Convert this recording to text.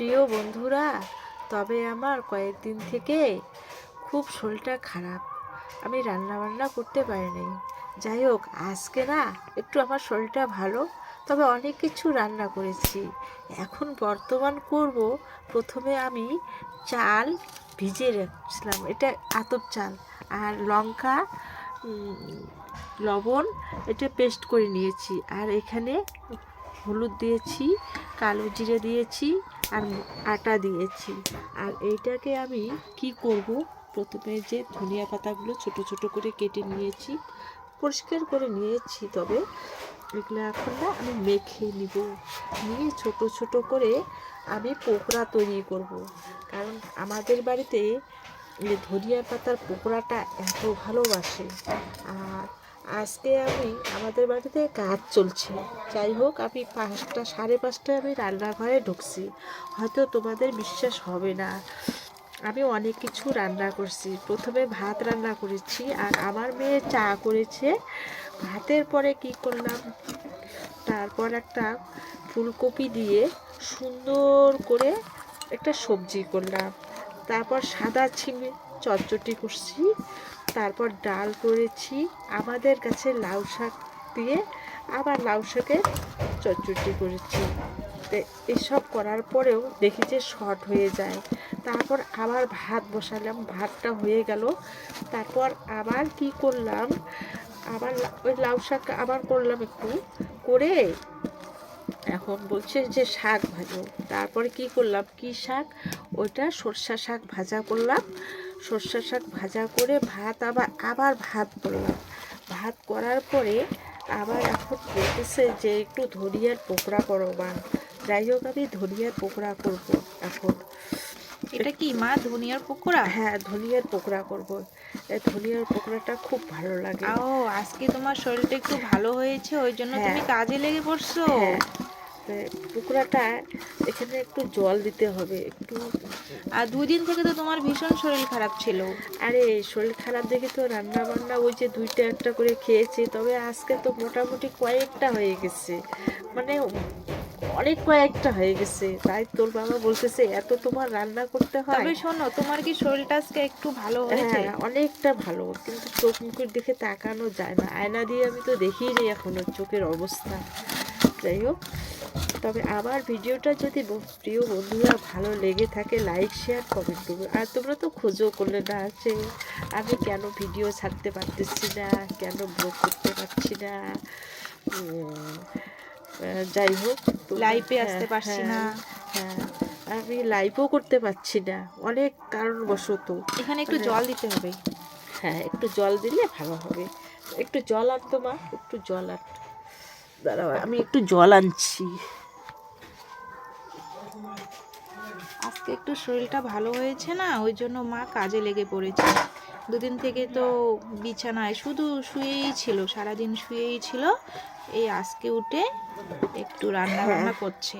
প্রিয় বন্ধুরা, তবে আমার কয়েকদিন থেকে খুব শরীরটা খারাপ। আমি রান্নাবান্না করতে পারিনি। যাই হোক, আজকে না একটু আমার শরীরটা ভালো, তবে অনেক কিছু রান্না করেছি। এখন বর্তমান করব, প্রথমে আমি চাল ভিজিয়ে রাখছিলাম, এটা আতপ চাল, আর লঙ্কা, লবণ, এটা পেস্ট করে নিয়েছি। আর এখানে হলুদ দিয়েছি, কালো জিরে দিয়েছি, আর আটা দিয়েছি। আর এইটাকে আমি কি করব, প্রথমে যে ধনিয়া পাতাগুলো ছোট ছোট করে কেটে নিয়েছি, পরিষ্কার করে নিয়েছি, তবে এগুলো এখন না আমি মেখে নিব। নিয়ে ছোট ছোট করে আমি পকোড়া তৈরি করব। কারণ আমাদের বাড়িতে এই ধনিয়া পাতার পকোড়াটা এত ভালোবাসে। আর আজকে আমি আমাদের বাড়িতে কাজ চলছে। যাই হোক, আমি 5টা, 5:30টায় আমি রান্নাঘরে ঢুকছি। হয়তো তোমাদের বিশ্বাস হবে না, আমি অনেক কিছু রান্না করছি। প্রথমে ভাত রান্না করেছি, আর আমার মেয়ে চা করেছে। ভাতের পরে কি করলাম, তারপর একটা ফুলকপি দিয়ে সুন্দর করে একটা সবজি করলাম। তারপর সাদা ছিমে চটচটি করছি। তারপর ডাল করেছি, আমাদের কাছে লাউ শাক দিয়ে আবার লাউ শাকের চটচটি করেছি। তো এসব করার পরেও দেখি যে শর্ট হয়ে যায়। তারপর আবার ভাত বসালাম, ভাতটা হয়ে গেল। তারপর আবার কি করলাম, আবার ওই লাউ শাক আবার করলাম একটু করে। এখন বলছে যে শাক ভাজো। তারপরে কি করলাম, কি শাক, ওইটা সর্ষা শাক ভাজা করলাম। সর্ষা শাক ভাজা করে ভাত আবার ভাত করলাম। ভাত করার পরে আবার এখন বলতেছে যে একটু ধনিয়ার পকোড়া করো মা। যাই হোক, আমি ধনিয়ার পকোড়া করব এখন। এটা কি মা, ধনিয়ার পকোড়া? হ্যাঁ, ধনিয়ার পকোড়া করব। এই ধনিয়ার পকোড়াটা খুব ভালো লাগে। ও, আজকে তোমার শরীরটা একটু ভালো হয়েছে, ওই জন্য হ্যাঁ, তুমি কাজে লেগে পড়ছো। হ্যাঁ, পকোড়াটা এখানে একটু জল দিতে হবে একটু। আর 2 দিন থেকে তো তোমার ভীষণ শরীর খারাপ ছিল। আরে শরীর খারাপ দেখে তো রান্না বান্না ওই যে 2টা 1টা করে খেয়েছি, তবে আজকে তো মোটামুটি কয়েকটা হয়ে গেছে, মানে অনেক কয়েকটা হয়ে গেছে। তাই তোর বাবা বলতেছে এত তোমার রান্না করতে হয়। তবে শোনো, তোমার কি শরীরটা আজকে একটু ভালো হয়েছে? হ্যাঁ, অনেকটা ভালো, কিন্তু চোখ মুখের দিকে তাকানো যায় না। আয়না দিয়ে আমি তো দেখিই নি এখনো চোখের অবস্থা। যাই হোক, তবে আমার ভিডিওটা যদি প্রিয় বন্ধুরা ভালো লেগে থাকে, লাইক শেয়ার কমেন্ট করবে। আর তোমরা তো খোঁজও করলে না যে আমি কেন ভিডিও ছাড়তে পারতেছি না, কেন ব্লগ করতে পারছি না। যাই হোক, লাইভে হ্যাঁ, আসতে পারছি হ্যাঁ, না। হ্যাঁ, আমি লাইভও করতে পারছি না, অনেক কারণবশত। এখানে একটু মানে জল দিতে হবে। হ্যাঁ, একটু জল দিলে ভালো হবে। একটু জল আনতো মা, একটু জল আন। দাঁড়াও, আমি একটু জল আনছি। আজকে একটু শরীরটা ভালো হয়েছে না, ওই জন্য মা কাজে লেগে পড়েছে। 2 দিন থেকে তো বিছানায় শুধু শুয়েই ছিল, সারাদিন শুয়েই ছিল। এই আজকে উঠে একটু রান্না হ্যাঁ, বান্না করছে।